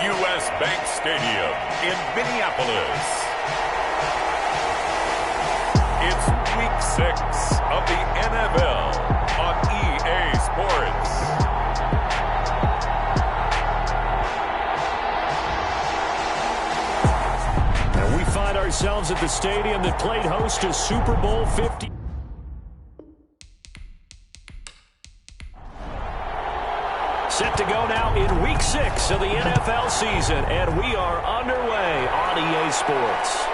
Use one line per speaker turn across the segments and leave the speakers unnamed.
U.S. Bank Stadium in Minneapolis. It's Week 6 of the NFL on EA Sports.
And we find ourselves at the stadium that played host to Super Bowl 50. Set to go now in Week 6 of the NFL season, and we are underway on EA Sports.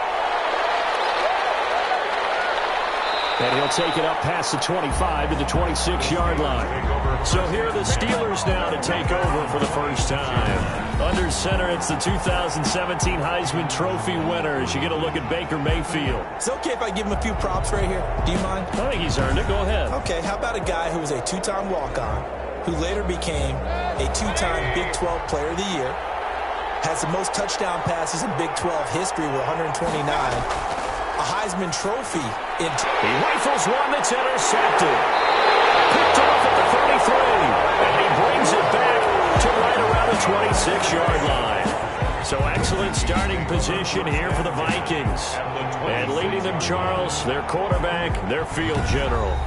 And he'll take it up past the 25 to the 26-yard line. So here are the Steelers now to take over for the first time. Under center, it's the 2017 Heisman Trophy winner as you get a look at Baker Mayfield.
It's okay if I give him a few props right here. Do you mind?
I think he's earned it. Go ahead.
Okay, how about a guy who was a two-time walk-on, who later became a two-time Big 12 Player of the Year, has the most touchdown passes in Big 12 history with 129, a Heisman Trophy.
He rifles one that's intercepted. Picked off at the 33, and he brings it back to right around the 26-yard line. So excellent starting position here for the Vikings. And leading them, Charles, their quarterback, their field general.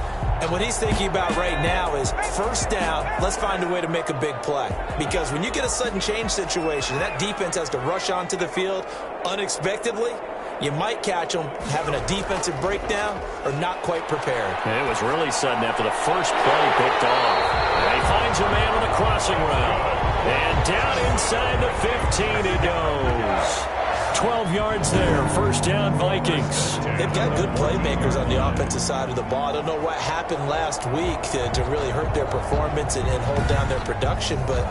And what he's thinking about right now is first down, let's find a way to make a big play. Because when you get a sudden change situation, that defense has to rush onto the field unexpectedly. You might catch them having a defensive breakdown or not quite prepared.
It was really sudden after the first play picked off. And he finds a man on the crossing route. And down inside the 15 he goes. 12 yards there, first down Vikings.
They've got good playmakers on the offensive side of the ball. I don't know what happened last week to really hurt their performance and hold down their production, but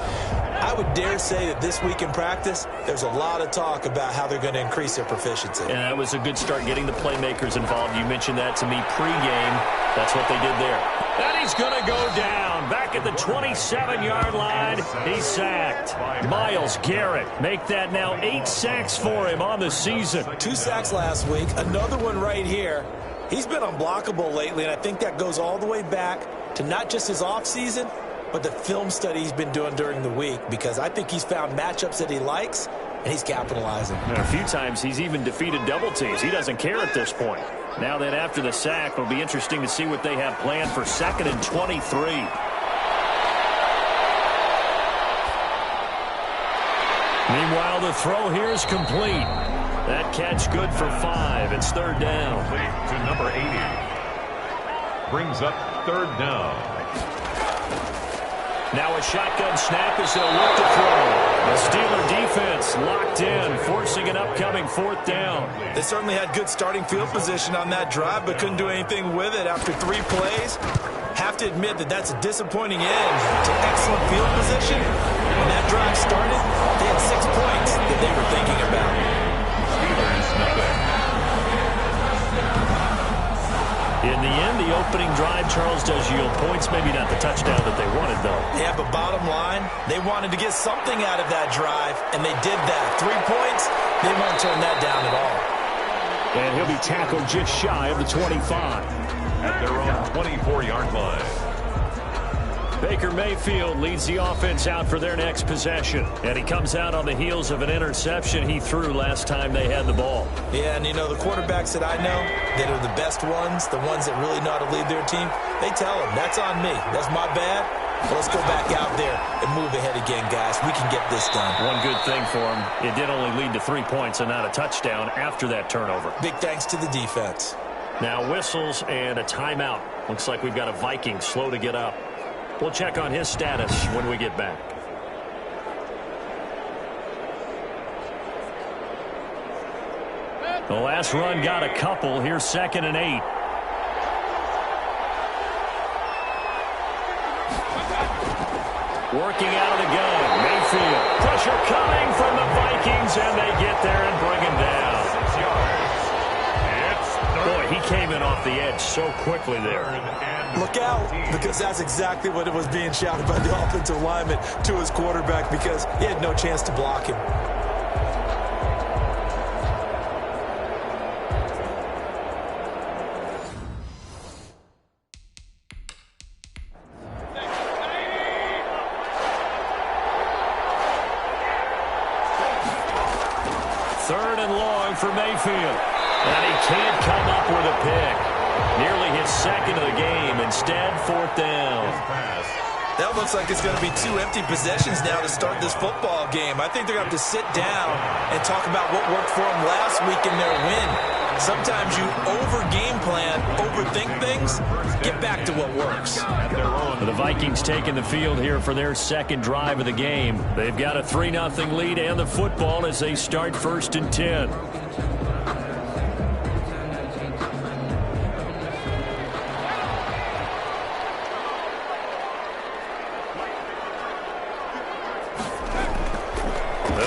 I would dare say that this week in practice, there's a lot of talk about how they're going to increase their proficiency.
And that was a good start getting the playmakers involved. You mentioned that to me pregame. That's what they did there. And he's going to go down. Back at the 27-yard line, he's sacked. Myles Garrett, make that now 8 sacks for him on the season.
2 sacks last week, another one right here. He's been unblockable lately, and I think that goes all the way back to not just his offseason, but the film study he's been doing during the week, because I think he's found matchups that he likes, and he's capitalizing.
And a few times he's even defeated double teams. He doesn't care at this point. Now that after the sack, it'll be interesting to see what they have planned for 2nd and 23. Meanwhile, the throw here is complete. That catch good for 5. It's 3rd down.
To number 80. Brings up 3rd down.
Now a shotgun snap as they'll look to throw. The Steeler defense locked in, forcing an upcoming 4th down.
They certainly had good starting field position on that drive, but couldn't do anything with it after 3 plays. Have to admit that that's a disappointing end to excellent field position. When that drive started, they had 6 points that they were thinking about.
Steelers nothing.
In the end, the opening drive, Charles, does yield points. Maybe not the touchdown that they wanted, though.
Yeah, but bottom line, they wanted to get something out of that drive, and they did that. 3 points, they won't turn that down at all.
And he'll be tackled just shy of the 25.
At their own 24-yard line.
Baker Mayfield leads the offense out for their next possession. And he comes out on the heels of an interception he threw last time they had the ball.
Yeah, and you know, the quarterbacks that I know that are the best ones, the ones that really know how to lead their team, they tell them, that's on me. That's my bad. But let's go back out there and move ahead again, guys. We can get this done.
One good thing for him, it did only lead to 3 points and not a touchdown after that turnover.
Big thanks to the defense.
Now whistles and a timeout. Looks like we've got a Viking slow to get up. We'll check on his status when we get back. The last run got a couple. Here's 2nd and 8. Working out of the gun. Mayfield. Pressure coming from the Vikings, and they get there and bring him down.
6 yards.
Boy, he came in off the edge so quickly there.
Look out, because that's exactly what it was being shouted by the offensive lineman to his quarterback, because he had no chance to block him.
for Mayfield. And he can't come up with a pick. Nearly his second of the game. Instead, fourth down.
That looks like it's going to be 2 empty possessions now to start this football game. I think they're going to have to sit down and talk about what worked for them last week in their win. Sometimes you over-game plan, overthink things, get back to what works.
The Vikings taking the field here for their second drive of the game. They've got a 3-0 lead and the football as they start 1st and 10.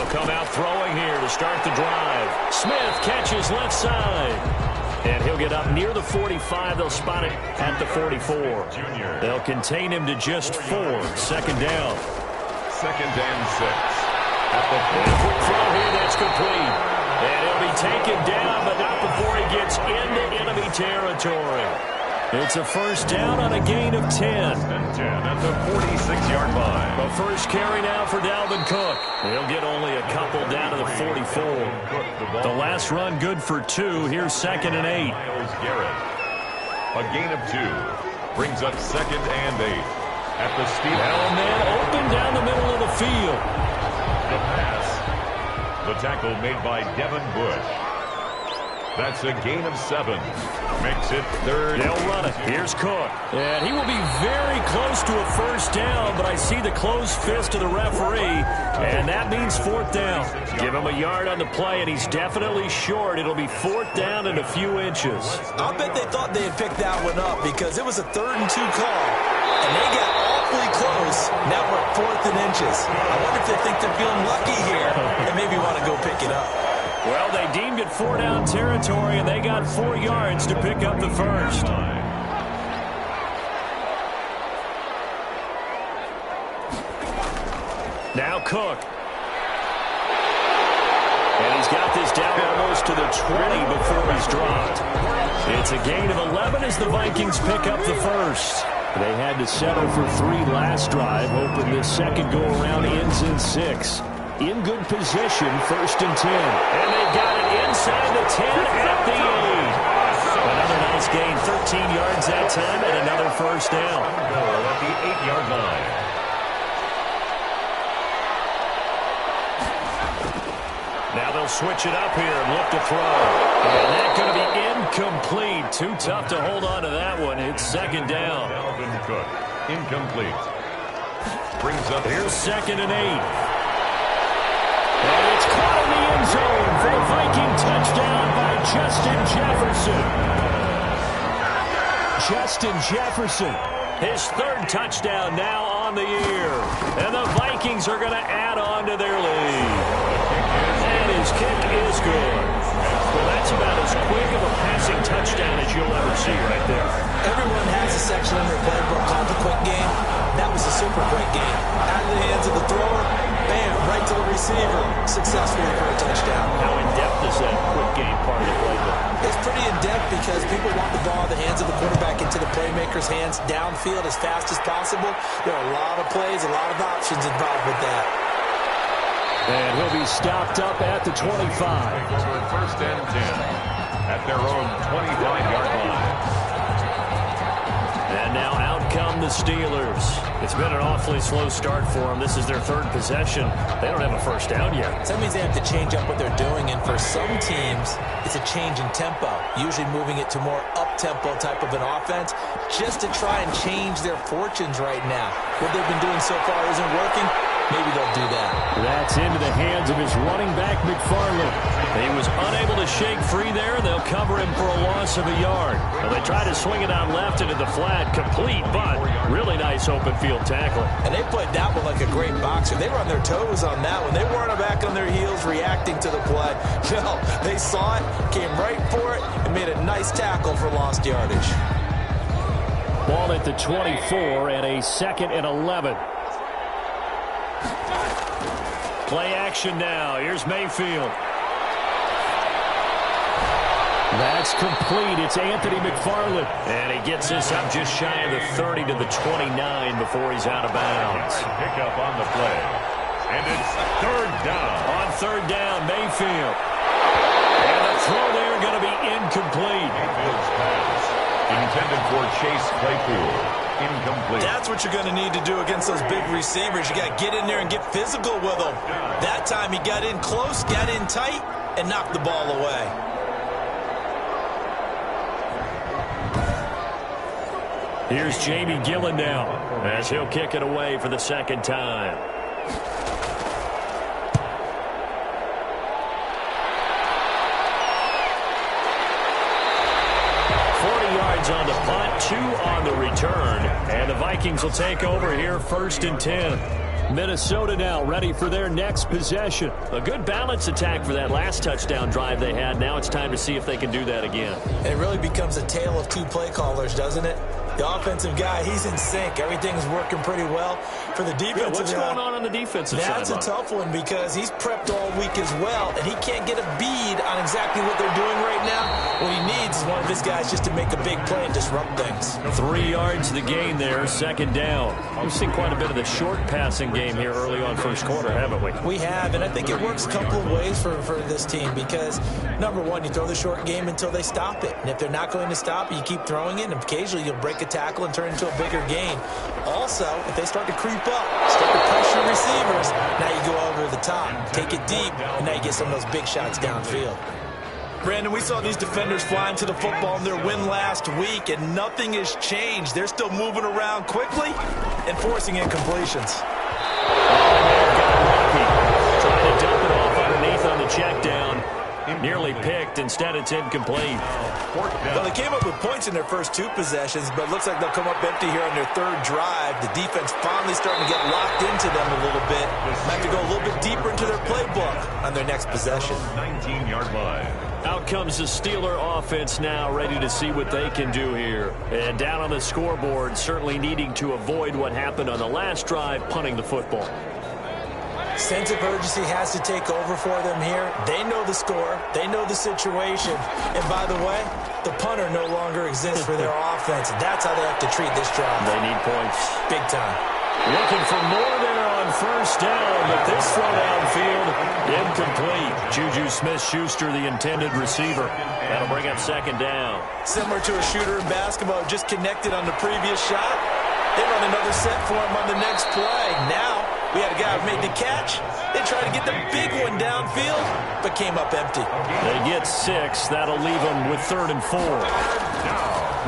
Come out throwing here to start the drive. Smith catches left side. And he'll get up near the 45. They'll spot it at the 44. They'll contain him to just 4. 2nd down.
2nd and 6.
At the quick throw here, that's complete. And he'll be taken down, but not before he gets into enemy territory. It's a 1st down on a gain of 10.
10 at the 46-yard line.
The first carry now for Dalvin Cook. He'll get only a couple down to the 44. The last run good for 2. Here's 2nd and 8.
Myles Garrett. A gain of 2. Brings up 2nd and 8. At the steep.
And then open down the middle of the field.
The pass. The tackle made by Devin Bush. That's a gain of 7. Makes it 3rd.
They'll run it. Here's Cook. And he will be very close to a 1st down, but I see the closed fist of the referee, and that means 4th down. Give him a yard on the play, and he's definitely short. It'll be 4th down and a few inches.
I'll bet they thought they had picked that one up because it was a 3rd and 2 call, and they got awfully close. Now we're at 4th and inches. I wonder if they think they're feeling lucky here and maybe want to go pick it up.
Well, they deemed it 4-down territory, and they got 4 yards to pick up the 1st. Now Cook. And he's got this down almost to the 20 before he's dropped. It's a gain of 11 as the Vikings pick up the 1st. They had to settle for 3 last drive, hoping this second go-around ends in 6. In good position, 1st and 10. And they got it inside the 10 at the 8. Another nice gain, 13 yards that time, and another 1st down.
Goal at the 8-yard line.
Now they'll switch it up here and look to throw. And that's going to be incomplete. Too tough to hold on to that one. It's 2nd down.
Dalvin Cook, incomplete. Brings up.
Here's 2nd and 8. And it's caught in the end zone for a Viking touchdown by Justin Jefferson. Justin Jefferson, his 3rd touchdown now on the year. And the Vikings are going to add on to their lead. And his kick is good. Well, that's about as quick of a passing touchdown as you'll ever see right there.
Everyone has a section in their playbook called the quick game. That was a super quick game. Out of the hands of the thrower, bam, right to the receiver. Successfully for a touchdown.
How in-depth is that quick game part of the playbook?
It's pretty in-depth because people want the ball in the hands of the quarterback into the playmaker's hands downfield as fast as possible. There are a lot of plays, a lot of options involved with that.
And he'll be stopped up at the 25.
For 1st and 10 at their own 25-yard line.
And now out come the Steelers. It's been an awfully slow start for them. This is their 3rd possession. They don't have a 1st down yet.
So that means they have to change up what they're doing, and for some teams, it's a change in tempo, usually moving it to more up-tempo type of an offense, just to try and change their fortunes right now. What they've been doing so far isn't working. Maybe they'll do that.
That's into the hands of his running back, McFarland. He was unable to shake free there, and they'll cover him for a loss of a yard. Well, they tried to swing it on left into the flat, complete, but really nice open field tackle.
And they played that one like a great boxer. They were on their toes on that one. They weren't back on their heels reacting to the play. No, they saw it, came right for it, and made a nice tackle for lost yardage.
Ball at the 24 and a 2nd and 11. Play action now. Here's Mayfield. That's complete. It's Anthony McFarland. And he gets this up just shy of the 30 to the 29 before he's out of bounds.
Pick up on the play. And it's 3rd down.
On 3rd down, Mayfield. And the throw there going to be incomplete.
Mayfield's pass, intended for Chase Claypool. Incomplete.
That's what you're going to need to do against those big receivers. You got to get in there and get physical with them. That time he got in close, got in tight, and knocked the ball away.
Here's Jamie Gillen now as he'll kick it away for the second time. On the punt, 2 on the return, and the Vikings will take over here 1st and 10. Minnesota now ready for their next possession. A good balance attack for that last touchdown drive they had. Now it's time to see if they can do that again.
It really becomes a tale of 2 play callers, doesn't it? The offensive guy, he's in sync. Everything's working pretty well. For the defensive
what's going on the defensive side?
That's a tough one because he's prepped all week as well, and he can't get a bead on exactly what they're doing right now. What he needs is one of his guys just to make a big play and disrupt things.
3 yards to the gain there, 2nd down. We've seen quite a bit of the short passing game here early on first quarter, haven't we?
We have, and I think it works a couple of ways for this team because, number one, you throw the short game until they stop it. And if they're not going to stop it, you keep throwing it, and occasionally you'll break a tackle and turn it into a bigger gain. Also, if they start to creep up, start to pressure receivers, now you go over the top, take it deep, and now you get some of those big shots downfield. Brandon, we saw these defenders flying to the football in their win last week, and nothing has changed. They're still moving around quickly and forcing incompletions.
Trying to dump it off underneath on the check down. Nearly picked. Instead, it's incomplete.
Well, they came up with points in their first 2 possessions, but it looks like they'll come up empty here on their 3rd drive. The defense finally starting to get locked into them a little bit. Might have to go a little bit deeper into their playbook on their next possession.
19-yard line.
Out comes the Steeler offense now, ready to see what they can do here. And down on the scoreboard, certainly needing to avoid what happened on the last drive, punting the football.
Sense of urgency has to take over for them here. They know the score. They know the situation. And by the way, the punter no longer exists for their offense. That's how they have to treat this drive.
They need points.
Big time.
Looking for more there on 1st down, but this throw downfield, incomplete. Juju Smith-Schuster, the intended receiver. That'll bring up 2nd down.
Similar to a shooter in basketball, just connected on the previous shot. They run another set for him on the next play. Now, we had a guy who made the catch. They tried to get the big one downfield, but came up empty.
They get 6. That'll leave them with 3rd and 4.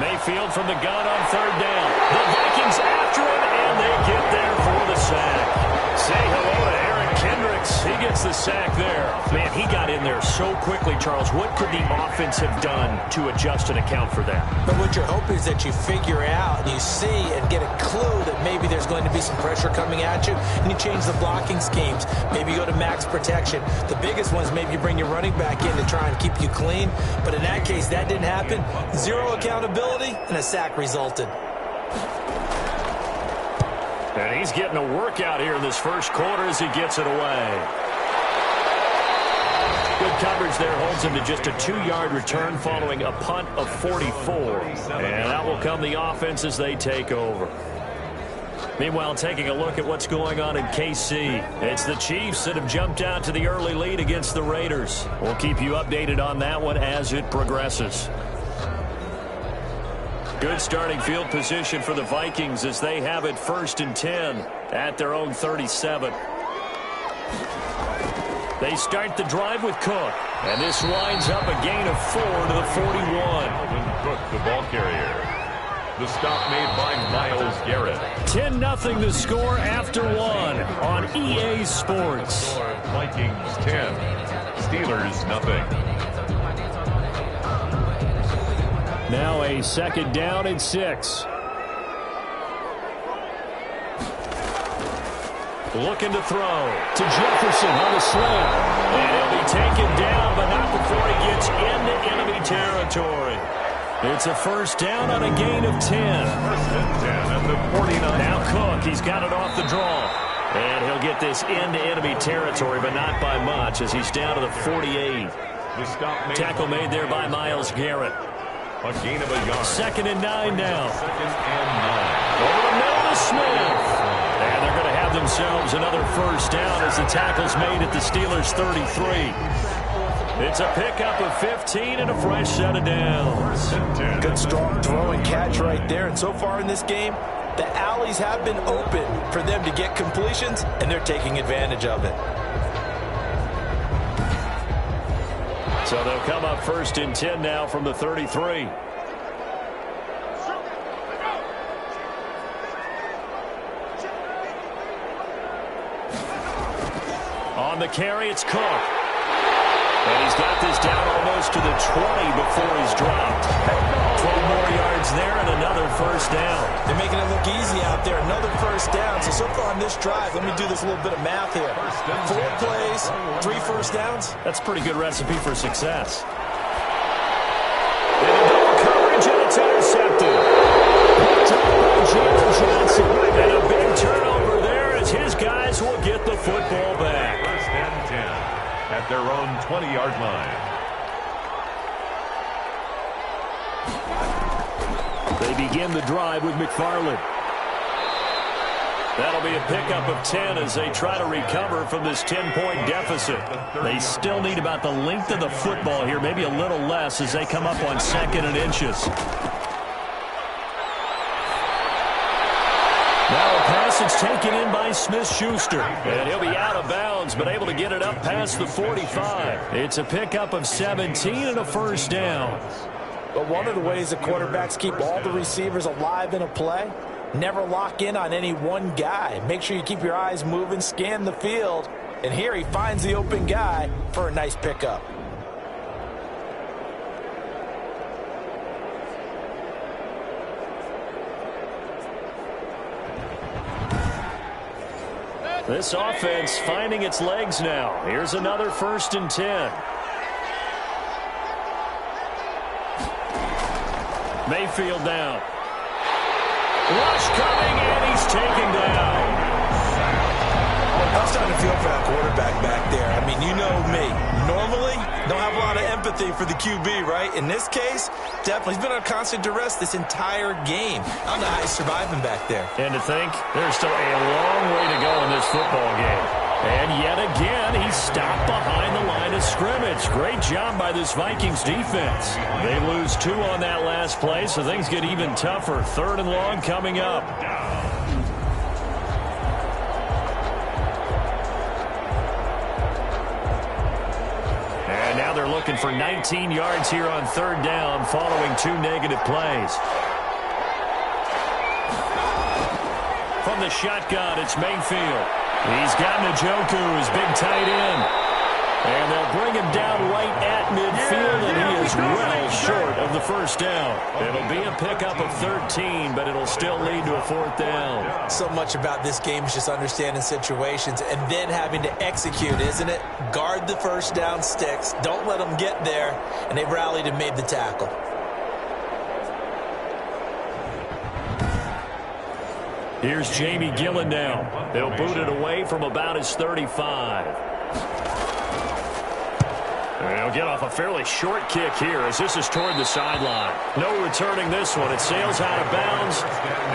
Mayfield from the gun on 3rd down. The Vikings after him, and they get there for the sack. Say hello to Eric Kendricks. He gets the sack there. Man, he got in there so quickly, Charles. What could the offense have done to adjust and account for that?
But what you're hoping is that you figure out and you see and get a clue that maybe there's going to be some pressure coming at you, and you change the blocking schemes. Maybe you go to max protection. The biggest one is maybe you bring your running back in to try and keep you clean. But in that case, that didn't happen. 0 accountability, and a sack resulted.
And he's getting a workout here in this first quarter as he gets it away. Good coverage there holds him to just a 2-yard return following a punt of 44. And out will come the offense as they take over. Meanwhile, taking a look at what's going on in KC. It's the Chiefs that have jumped out to the early lead against the Raiders. We'll keep you updated on that one as it progresses. Good starting field position for the Vikings as they have it 1st and 10 at their own 37. They start the drive with Cook, and this winds up a gain of 4 to the 41.
Cook, the ball carrier. The stop made by Myles Garrett.
10-0 the score after 1 on EA Sports.
Vikings 10, Steelers nothing.
Now a 2nd down and 6. Looking to throw to Jefferson on the slant. And he'll be taken down, but not before he gets into enemy territory. It's a 1st down on a gain of 10.
1st and 10 at the 49.
Now Cook, he's got it off the draw. And he'll get this into enemy territory, but not by much as he's down to the 48.
The stop made
Tackle made there by Myles Garrett.
A gain of a yard.
2nd and 9 now.
2nd and 9.
Over the middle to Smith. And they're going to have themselves another 1st down as the tackle's made at the Steelers' 33. It's a pickup of 15 and a fresh set of downs.
Good strong throw and catch right there. And so far in this game, the alleys have been open for them to get completions, and they're taking advantage of it.
So they'll come up 1st and 10 now from the 33. On the carry, it's Cook. And he's got this down almost to the 20 before he's dropped. 12 more yards there and another first down.
They're making it look easy out there. Another first down. So far on this drive, let me do this little bit of math here. 4 plays, 3 first downs.
That's a pretty good recipe for success. Into double coverage, and it's intercepted. Picked up by Jalen Johnson. And a big turnover there as his guys will get the football back.
1st and 10 at their own 20-yard line.
They begin the drive with McFarland. That'll be a pickup of 10 as they try to recover from this 10-point deficit. They still need about the length of the football here, maybe a little less as they come up on 2nd and inches. Now a pass is taken in by Smith-Schuster. And he'll be out of bounds, but able to get it up past the 45. It's a pickup of 17 and a first down.
But one of the ways the quarterbacks keep all the receivers alive in a play, never lock in on any one guy. Make sure you keep your eyes moving, scan the field. And here he finds the open guy for a nice pickup.
This offense finding its legs now. Here's another 1st and 10. Mayfield down. Rush coming, and he's taken down.
I was starting to feel for that quarterback back there. I mean, you know me. Normally, don't have a lot of empathy for the QB, right? In this case, definitely. He's been on constant duress this entire game. I don't know how he's surviving back there.
And to think, there's still a long way to go in this football game. And yet again, he's stopped behind the line of scrimmage. Great job by this Vikings defense. They lose 2 on that last play, so things get even tougher. 3rd and long coming up. And now they're looking for 19 yards here on 3rd down following 2 negative plays. From the shotgun, it's Mayfield. He's got Njoku, his big tight end. And they'll bring him down right at midfield, and he is well short of the first down. It'll be a pickup of 13, but it'll still lead to a 4th down.
So much about this game is just understanding situations and then having to execute, isn't it? Guard the first down sticks. Don't let them get there. And they've rallied and made the tackle.
Here's Jamie Gillen now. They'll boot it away from about his 35. They'll get off a fairly short kick here as this is toward the sideline. No returning this one. It sails out of bounds,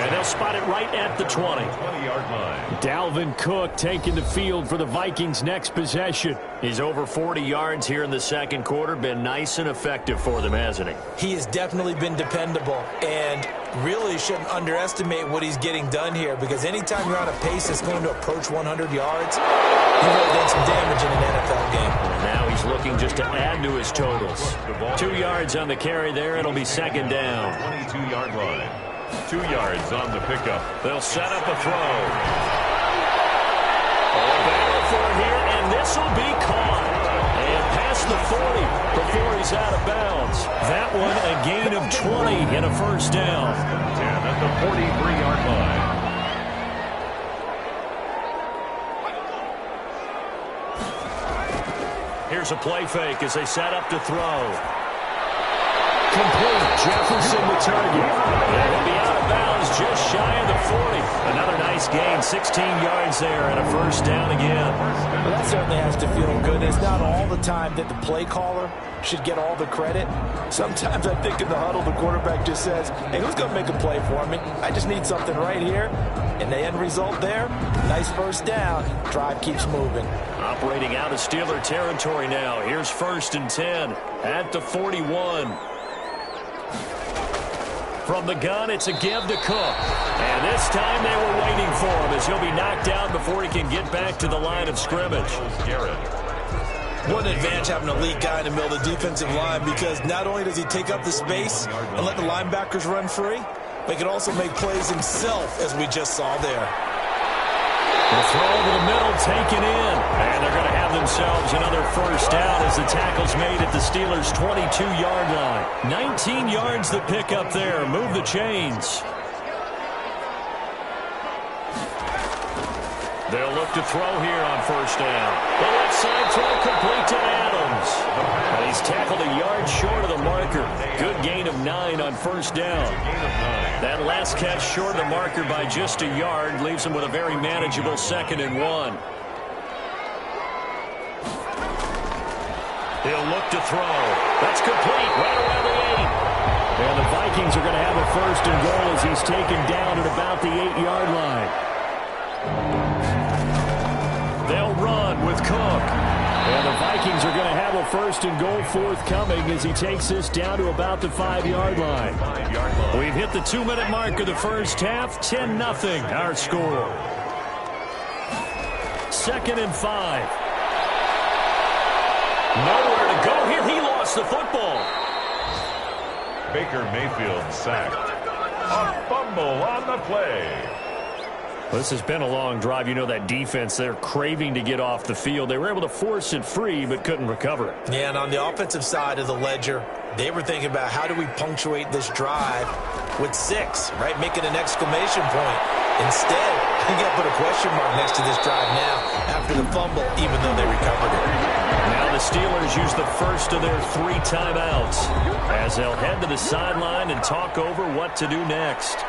and they'll spot it right at the 20.
20-yard line.
Dalvin Cook taking the field for the Vikings' next possession. He's over 40 yards here in the 2nd quarter. Been nice and effective for them, hasn't he?
He has definitely been dependable, and really shouldn't underestimate what he's getting done here, because anytime you're on a pace that's going to approach 100 yards, you've really done some damage in an NFL game.
And now he's looking just to add to his totals. 2 yards on the carry there. It'll be 2nd down.
22-yard line. 2 yards on the pickup.
They'll set up a throw. A battle for here, and this will be caught. And past the 40 before he's out of bounds. That one a gain of 20 and a first down.
10 at the 43-yard line.
Here's a play fake as they set up to throw. Complete. Jefferson the target. And he'll be out of bounds just shy of the 40. Another nice gain. 16 yards there and a first down again.
Well, that certainly has to feel good. It's not all the time that the play caller should get all the credit. Sometimes I think in the huddle, the quarterback just says, hey, who's going to make a play for me? I just need something right here. And the end result there, nice first down. Drive keeps moving.
Operating out of Steeler territory now. Here's 1st and 10 at the 41. From the gun, it's a give to Cook. And this time they were waiting for him as he'll be knocked down before he can get back to the line of scrimmage.
What an advantage having an elite guy in the middle of the defensive line, because not only does he take up the space and let the linebackers run free, but he can also make plays himself, as we just saw there.
The throw over the middle, taken in. And they're going to have themselves another first down as the tackle's made at the Steelers' 22-yard line. 19 yards the pick up there. Move the chains. They'll look to throw here on first down. The left side throw complete to Adams. And he's tackled a yard short of the marker. Good gain of 9 on first down. That last catch short of the marker by just a yard leaves him with a very manageable 2nd and 1. He'll look to throw. That's complete right around the 8. And the Vikings are going to have a 1st and goal as he's taken down at about the 8-yard line. They'll run with Cook. And the Vikings are going to have a 1st and goal forthcoming as he takes this down to about the 5-yard line. We've hit the 2-minute mark of the first half. 10-0 our score. 2nd and 5. Nowhere to go here. He lost the football.
Baker Mayfield sacked. A fumble on the play.
This has been a long drive. You know that defense, they're craving to get off the field. They were able to force it free, but couldn't recover it.
Yeah, and on the offensive side of the ledger, they were thinking about how do we punctuate this drive with 6, right? Making an exclamation point. Instead, you got to put a question mark next to this drive now after the fumble, even though they recovered it.
Now the Steelers use the first of their 3 timeouts as they'll head to the sideline and talk over what to do next.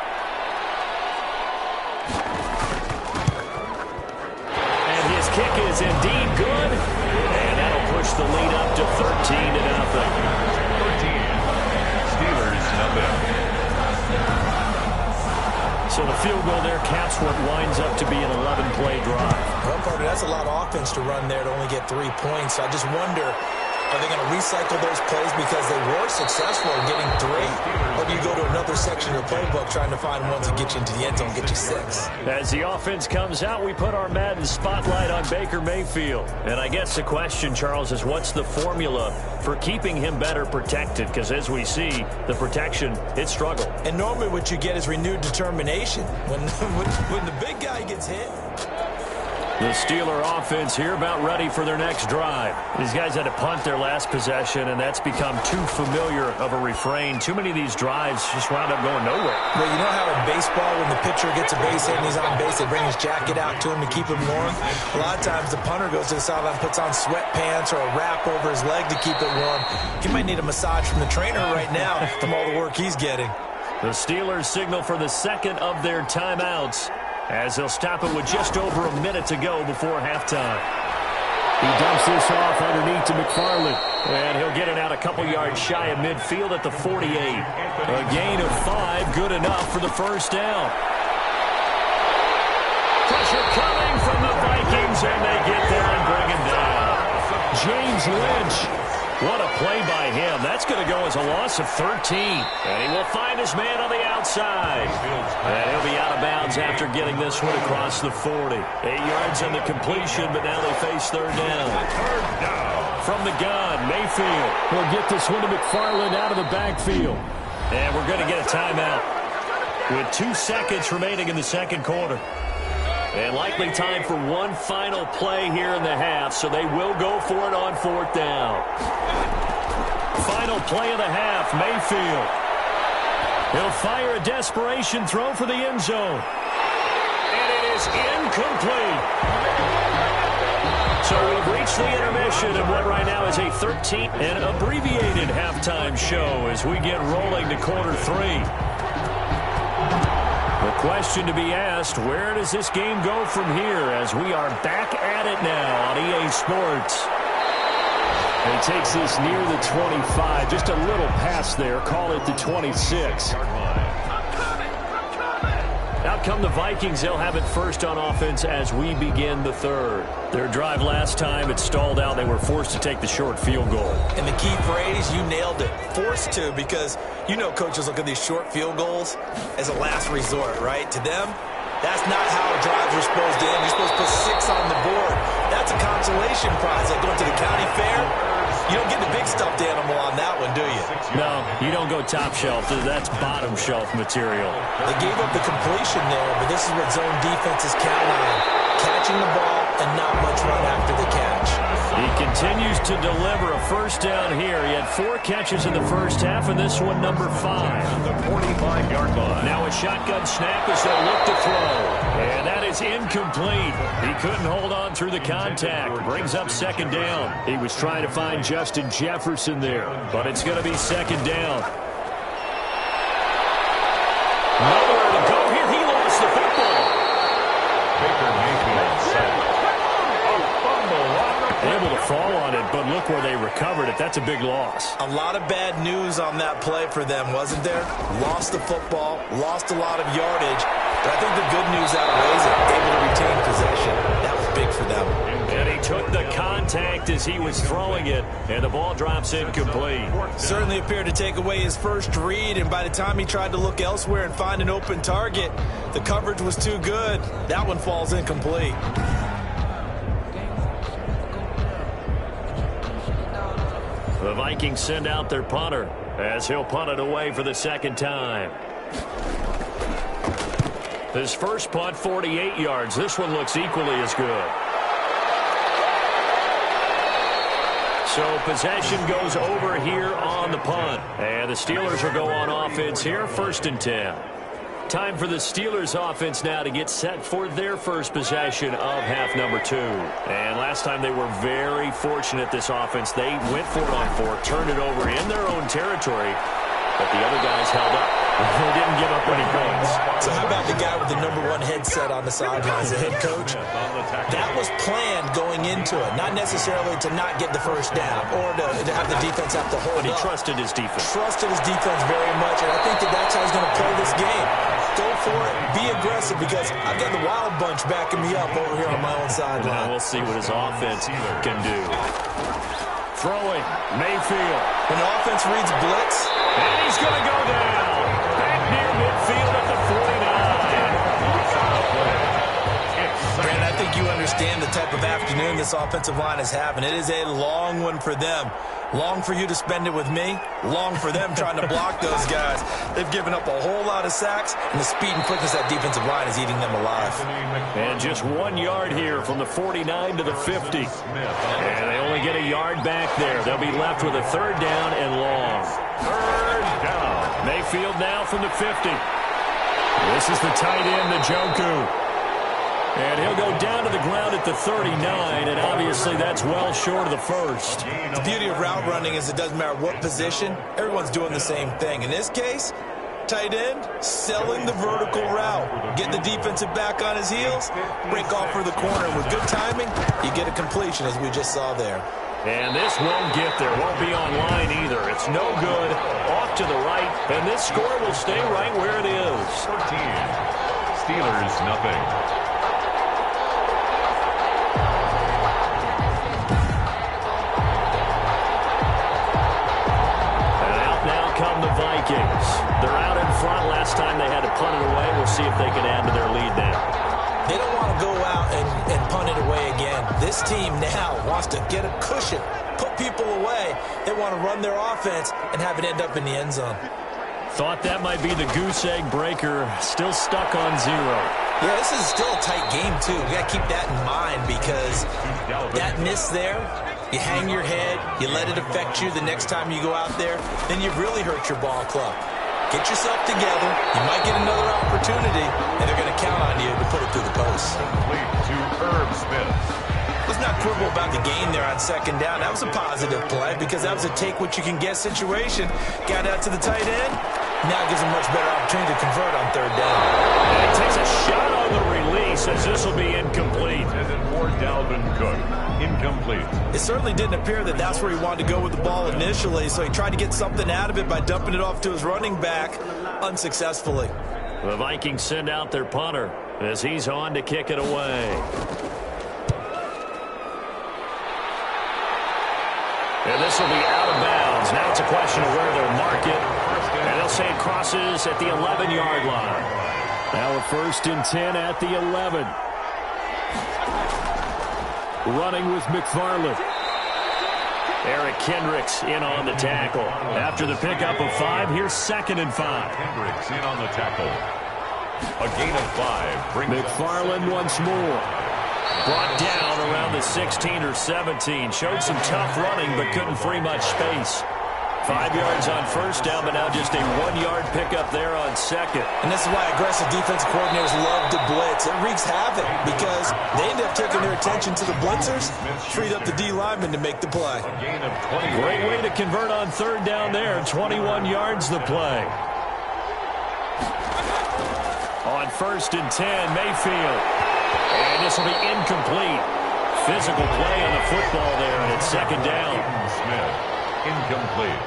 Kick is indeed good, and that'll push the lead up to 13-0.
13. Steelers nothing.
So the field goal there caps what winds up to be an 11-play drive.
Well, partner, that's a lot of offense to run there to only get 3 points. So I just wonder, are they going to recycle those plays because they were successful in getting 3? Or do you go to another section of the playbook trying to find ones that get you into the end zone and get you 6?
As the offense comes out, we put our Madden spotlight on Baker Mayfield. And I guess the question, Charles, is what's the formula for keeping him better protected? Because as we see, the protection, it struggled.
And normally what you get is renewed determination. When the big guy gets hit.
The Steeler offense here about ready for their next drive. These guys had to punt their last possession, and that's become too familiar of a refrain. Too many of these drives just wound up going nowhere.
Well, you know how in baseball, when the pitcher gets a base hit and he's on base, they bring his jacket out to him to keep him warm? A lot of times the punter goes to the sideline, puts on sweatpants or a wrap over his leg to keep it warm. He might need a massage from the trainer right now from all the work he's getting.
The Steelers signal for the second of their timeouts, as they'll stop it with just over a minute to go before halftime. He dumps this off underneath to McFarland, and he'll get it out a couple yards shy of midfield at the 48. A gain of 5, good enough for the first down. Pressure coming from the Vikings, and they get there and bring him down. James Lynch. What a play by him. That's going to go as a loss of 13. And he will find his man on the outside. And he'll be out of bounds after getting this one across the 40. 8 yards on the completion, but now they face third down. From the gun, Mayfield will get this one to McFarland out of the backfield. And we're going to get a timeout with 2 seconds remaining in the second quarter. And likely time for one final play here in the half, so they will go for it on fourth down. Final play of the half, Mayfield. He'll fire a desperation throw for the end zone. And it is incomplete. So we've reached the intermission of what right now is a 13 and abbreviated halftime show as we get rolling to quarter 3. The question to be asked, where does this game go from here as we are back at it now on EA Sports? And he takes this near the 25. Just a little pass there. Call it the 26. Out come the Vikings. They'll have it first on offense as we begin the third. Their drive last time, it stalled out. They were forced to take the short field goal.
And the key phrase, you nailed it. Forced to, because you know coaches look at these short field goals as a last resort, right? To them, that's not how drives are supposed to end. You're supposed to put 6 on the board. That's a consolation prize, like going to the county fair. You don't get the big stuffed animal on that one, do you?
No, you don't go top shelf. That's bottom shelf material.
They gave up the completion there, but this is what zone defenses count on. Catching the ball and not much run after the catch.
He continues to deliver a first down here. He had 4 catches in the first half, and this one number 5.
The 45-yard line.
Now a shotgun snap as they look to throw. And that is incomplete. He couldn't hold on through the contact. Brings up second down. He was trying to find Justin Jefferson there, but it's going to be second down. Nowhere to go here. He lost the football.
Baker Mayfield sacked.
Able to fall on it, but look where they recovered it. That's a big loss.
A lot of bad news on that play for them, wasn't there? Lost the football, lost a lot of yardage, but I think the good news outweighs it. Able to retain possession. That was big for them.
And he took the contact as he was throwing it, and the ball drops incomplete.
Certainly appeared to take away his first read, and by the time he tried to look elsewhere and find an open target, the coverage was too good. That one falls incomplete.
The Vikings send out their punter as he'll punt it away for the second time. His first punt, 48 yards. This one looks equally as good. So possession goes over here on the punt. And the Steelers will go on offense here, 1st and 10. Time for the Steelers offense now to get set for their first possession of half number 2. And last time they were very fortunate, this offense. They went for it on 4, turned it over in their own territory, but the other guys held up. They didn't give up any points.
So how about the guy with the number 1 headset on the sidelines, the head coach? That was planned going into it, not necessarily to not get the first down or to have the defense have to hold
But he
up.
trusted his defense.
Trusted his defense very much, and I think that's how he's going to play this game. Go for it, be aggressive, because I've got the wild bunch backing me up over here on my own sideline.
Now we'll see what his offense can do. Throwing, Mayfield.
When the offense reads blitz,
And he's going to go down. Back near midfield at the 49.
Brandon, I think you understand the type of afternoon this offensive line is having. It is a long one for them. Long for you to spend it with me. Long for them trying to block those guys. They've given up a whole lot of sacks, and the speed and quickness of that defensive line is eating them alive.
And just 1 yard here from the 49 to the 50. And they only get a yard back there. They'll be left with a 3rd down and long.
3rd down.
Mayfield now from the 50. This is the tight end, Njoku. And he'll go down to the ground at the 39, and obviously that's well short of the first.
The beauty of route running is it doesn't matter what position, everyone's doing the same thing. In this case, tight end, selling the vertical route. Get the defensive back on his heels, break off for the corner. With good timing, you get a completion, as we just saw there.
And this won't get there, won't be on line either. It's no good, off to the right, and this score will stay right where it is.
14. Steelers, nothing.
Come the Vikings. They're out in front. Last time they had to punt it away. We'll see if they can add to their lead now.
They don't want to go out and punt it away again. This team now wants to get a cushion, put people away. They want to run their offense and have it end up in the end zone.
Thought that might be the goose egg breaker. Still stuck on 0.
Yeah, this is still a tight game, too. We got to keep that in mind, because that miss there, you hang your head, you let it affect you the next time you go out there, then you've really hurt your ball club. Get yourself together. You might get another opportunity, and they're going to count on you to put it through the post.
Complete to Herb Smith.
Let's not quibble about the gain there on 2nd down. That was a positive play, because that was a take-what-you-can-get situation. Got out to the tight end. Now it gives them much better opportunity to convert on 3rd down.
And he takes a shot on the release, as this will be incomplete.
And then for Dalvin Cook. incomplete.
It certainly didn't appear that that's where he wanted to go with the ball initially, so he tried to get something out of it by dumping it off to his running back unsuccessfully.
The Vikings send out their punter as he's on to kick it away. And this will be out of bounds. Now it's a question of where they'll mark it. And they'll say it crosses at the 11-yard line.
Now a 1st and 10 at the 11. Running with McFarland.
Eric Kendricks in on the tackle. After the pickup of 5, here's 2nd and 5.
Kendricks in on the tackle. A gain of 5. Brings
McFarland once more.
Brought down around the 16 or 17. Showed some tough running, but couldn't free much space. 5 yards on 1st down, but now just a 1-yard pickup there on 2nd.
And this is why aggressive defensive coordinators love to blitz. It wreaks havoc because they end up taking their attention to the blitzers, freed up the D lineman to make the play.
a gain of 20.
Great way to convert on 3rd down there. 21 yards the play. On 1st and 10, Mayfield. And this will be incomplete. Physical play on the football there, and it's 2nd down.
Smith, incomplete.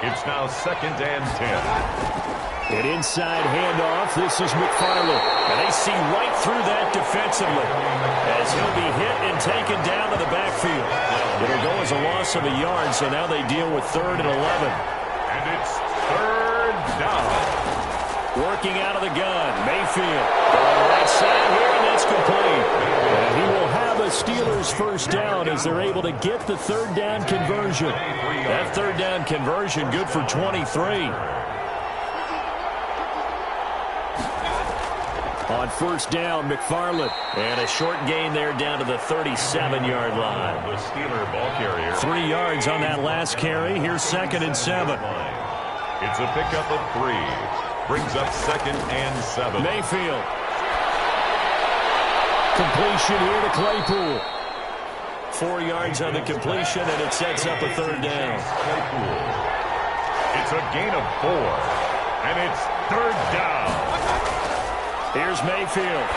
It's now 2nd and 10.
An inside handoff. This is McFarland.
And they see right through that defensively as he'll be hit and taken down to the backfield. It'll go as a loss of a yard, so now they deal with 3rd and 11.
And it's 3rd down.
Working out of the gun, Mayfield. Going right side here, and that's complete.
And he will have a Steelers 1st down as they're able to get the 3rd down conversion.
That 3rd down conversion good for 23.
On 1st down, McFarland.
And a short gain there down to the 37-yard line.
The Steeler ball carrier.
3 yards on that last carry. Here's 2nd and 7.
It's a pickup of 3. Brings up 2nd and 7.
Mayfield.
Completion here to Claypool.
4 yards on the completion, and it sets up a 3rd down.
Claypool. It's a gain of 4. And it's 3rd down.
Here's Mayfield.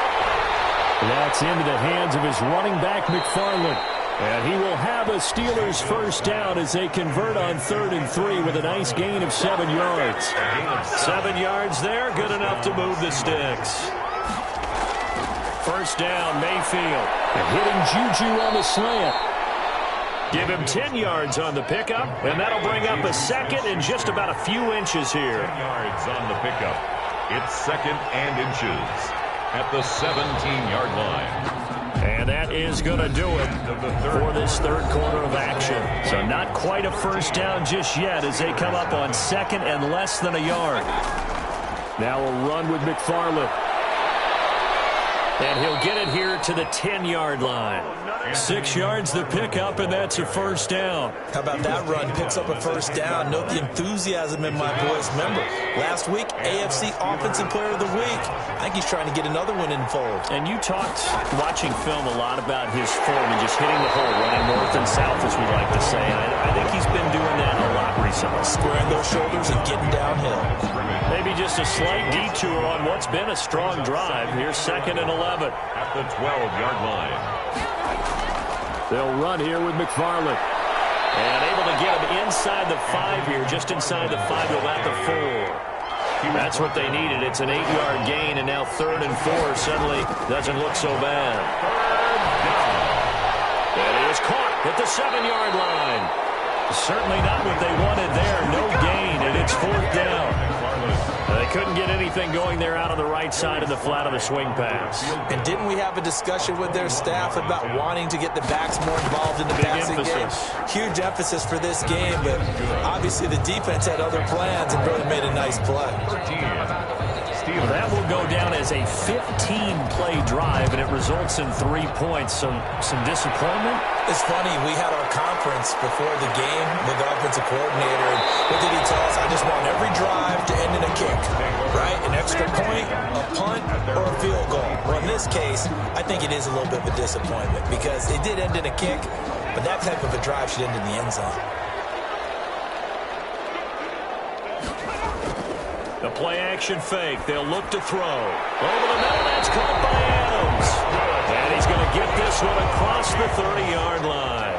That's into the hands of his running back, McFarland. And he will have a Steelers 1st down as they convert on 3rd and 3 with a nice gain of 7 yards.
7 yards there, good enough to move the sticks. 1st down, Mayfield.
And hitting Juju on the slant.
Give him 10 yards on the pickup, and that'll bring up a 2nd and just about a few inches here.
10 yards on the pickup. It's 2nd and inches at the 17-yard line.
And that is going to do it for this 3rd quarter of action. So not quite a 1st down just yet as they come up on 2nd and less than a yard.
Now a run with McFarland.
And he'll get it here to the 10-yard line. 6 yards the pickup, and that's a 1st down.
How about that run? Picks up a 1st down. Note the enthusiasm in my boys' member. Last week, AFC Offensive Player of the Week. I think he's trying to get another one in the fold.
And you talked, watching film, a lot about his form and just hitting the hole, running north and south, as we like to say. I think he's been doing that a lot recently.
Squaring those shoulders and getting downhill.
Maybe just a slight detour on what's been a strong drive. Here's 2nd and 11.
At the 12-yard line.
They'll run here with McFarland.
And able to get him inside the 5 here, just inside the 5, go at the 4. That's what they needed. It's an 8-yard gain, and now 3rd and 4 suddenly doesn't look so bad. And he is caught at the 7-yard line. Certainly not what they wanted there. No gain, and it's 4th down. They couldn't get anything going there out on the right side of the flat of the swing pass.
And didn't we have a discussion with their staff about wanting to get the backs more involved in the passing game? Huge emphasis for this game, but obviously the defense had other plans and really made a nice play.
That will go down as a 15-play drive, and it results in 3 points. So some disappointment.
It's funny, we had our conference before the game with the offensive coordinator, and what did he tell us? I just want every drive to end in a kick, right? An extra point, a punt, or a field goal. Well, in this case, I think it is a little bit of a disappointment because it did end in a kick, but that type of a drive should end in the end zone.
The play-action fake. They'll look to throw. Over the middle, that's caught by Adams. And he's going to get this this one across the 30-yard line.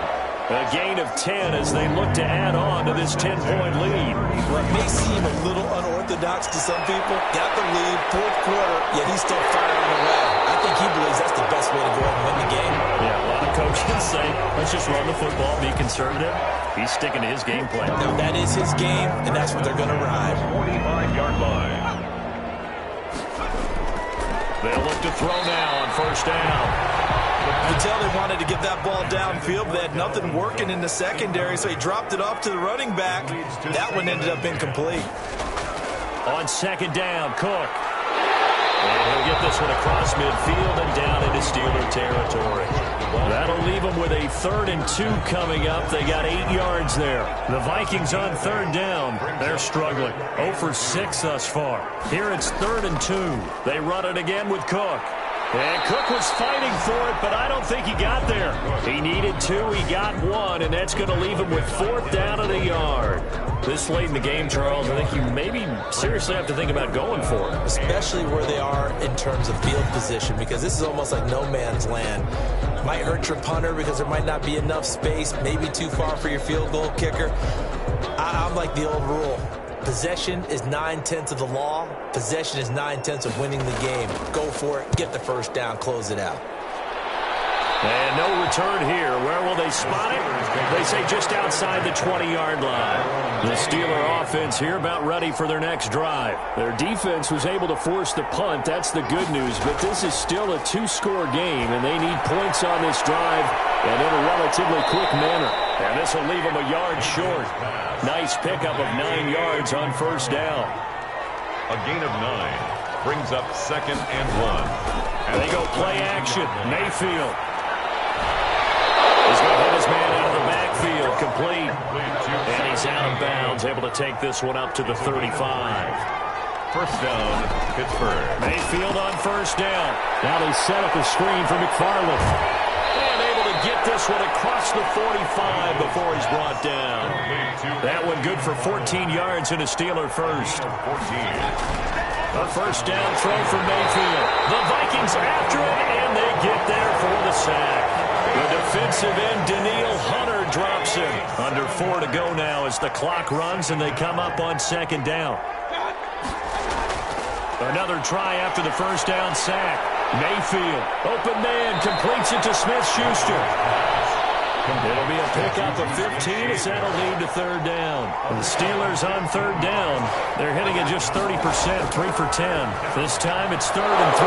A gain of 10 as they look to add on to this 10-point lead.
What may seem a little unorthodox to some people, got the lead, fourth quarter, yet he's still firing away. I think he believes that's the best way to go ahead and win the game.
Yeah, a lot of coaches say, let's just run the football, be conservative. He's sticking to his game plan.
Now, that is his game, and that's what they're going to ride.
45-yard line.
They'll look to throw now on first down.
You tell they wanted to get that ball downfield, but they had nothing working in the secondary, so he dropped it off to the running back. That one ended up incomplete.
On second down, Cook. And he'll get this one across midfield and down into Steeler territory.
That'll leave them with a 3rd and 2 coming up. They got 8 yards there. The Vikings on 3rd down. They're struggling. 0 for 6 thus far. Here it's 3rd and 2. They run it again with Cook. And Cook was fighting for it, but I don't think he got there. He needed 2, he got 1, and that's going to leave him with 4th down at a yard. This late in the game, Charles, I think you maybe seriously have to think about going for it.
Especially where they are in terms of field position, because this is almost like no man's land. Might hurt your punter because there might not be enough space, maybe too far for your field goal kicker. I'm like the old rule. Possession is 9/10 of the law. Possession is 9/10 of winning the game. Go for it. Get the first down. Close it out.
And no return here. Where will they spot it? They say just outside the 20-yard line.
The Steeler offense here about ready for their next drive. Their defense was able to force the punt. That's the good news. But this is still a 2-score game, and they need points on this drive and in a relatively quick manner.
And this will leave them a yard short. Nice pickup of 9 yards on first down.
A gain of 9 brings up 2nd and 1.
And they go play action. Mayfield. He's going to hit his man out of the backfield, complete. And he's out of bounds, able to take this one up to the 35.
First down, Pittsburgh.
Mayfield on first down.
Now they set up a screen for McFarland.
And able to get this one across the 45 before he's brought down. That one good for 14 yards and a Steeler first.
14.
A first down throw for Mayfield. The Vikings after it, and they get there for the sack. The defensive end, Daniil Hunter, drops him. Under 4 to go now as the clock runs and they come up on second down. Another try after the first down sack. Mayfield, open man, completes it to Smith-Schuster. It'll be a pickup of 15 as that'll lead to third down. And the Steelers on third down. They're hitting at just 30%, 3 for 10. This time it's 3rd and 3.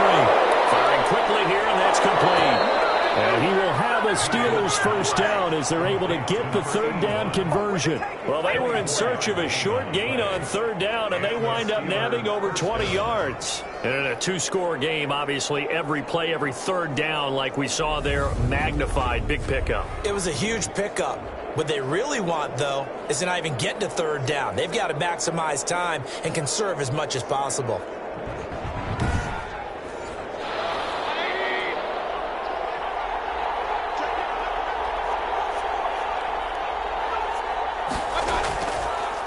Firing quickly here, and that's complete.
And he will have a Steelers first down as they're able to get the 3rd down conversion.
Well, they were in search of a short gain on 3rd down, and they wind up nabbing over 20 yards. And in a 2-score game, obviously, every play, every 3rd down, like we saw there, magnified. Big pickup.
It was a huge pickup. What they really want, though, is to not even get to 3rd down. They've got to maximize time and conserve as much as possible.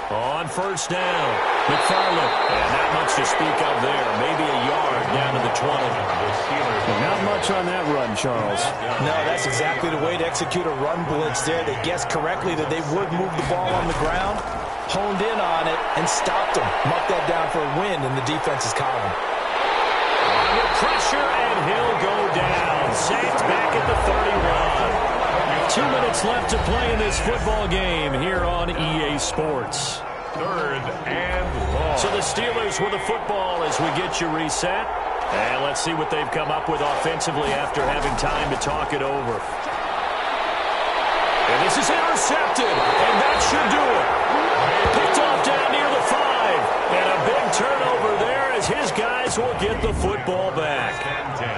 On first down, McFarland. And not much to speak of there. Maybe a yard down to the 20.
Not much on that run, Charles.
No, that's exactly the way to execute a run blitz there. They guessed correctly that they would move the ball on the ground, honed in on it, and stopped them. Mucked that down for a win in the defense's column.
Under pressure, and he'll go down. Sacked back at the 31.
2 minutes left to play in this football game here on EA Sports.
3rd and long.
So the Steelers with the football as we get you reset. And let's see what they've come up with offensively after having time to talk it over. And this is intercepted, and that should do it. Picked off down near the 5. And a big turnover there as his guys will get the football back.
10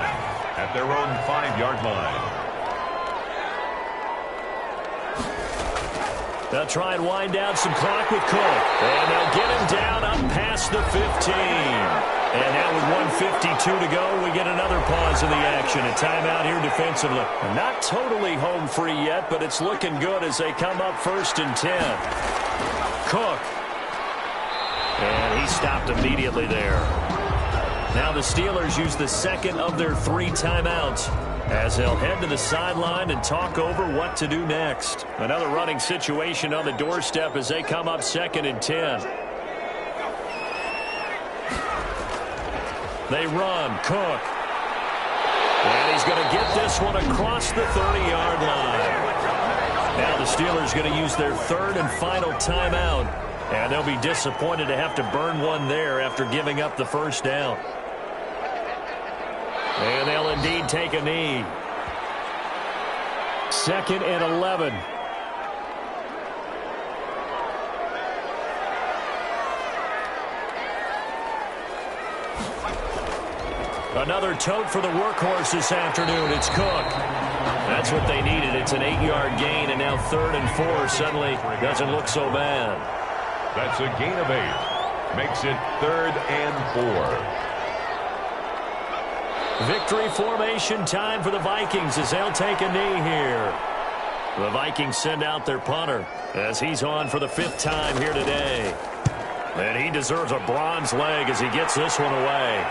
at their own 5-yard line.
They'll try and wind down some clock with Cook. And they'll get him down up past the 15. And now with 1:52 to go, we get another pause in the action. A timeout here defensively. Not totally home free yet, but it's looking good as they come up 1st and 10. Cook. And he stopped immediately there.
Now the Steelers use the second of their 3 timeouts as they'll head to the sideline and talk over what to do next. Another running situation on the doorstep as they come up 2nd and 10. They run. Cook. And he's going to get this one across the 30-yard line. Now the Steelers going to use their 3rd and final timeout. And they'll be disappointed to have to burn one there after giving up the first down. And they'll indeed take a knee. 2nd and 11. Another tote for the workhorse this afternoon. It's Cook. That's what they needed. It's an 8-yard gain, and now 3rd and 4 suddenly doesn't look so bad.
That's a gain of 8. Makes it 3rd and 4.
Victory formation time for the Vikings as they'll take a knee here. The Vikings send out their punter as he's on for the 5th time here today. And he deserves a bronze leg as he gets this one away.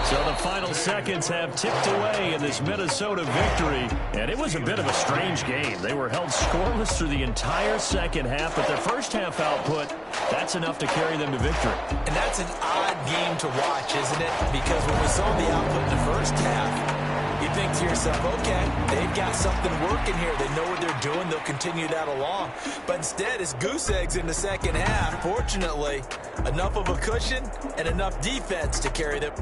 So the final seconds have ticked away in this Minnesota victory. And it was a bit of a strange game. They were held scoreless through the entire second half, but their first half output, that's enough to carry them to victory.
And that's an odd game to watch, isn't it? Because when we saw the output in the first half, you think to yourself, okay, they've got something working here. They know what they're doing. They'll continue that along. But instead, it's goose eggs in the second half. Fortunately, enough of a cushion and enough defense to carry them.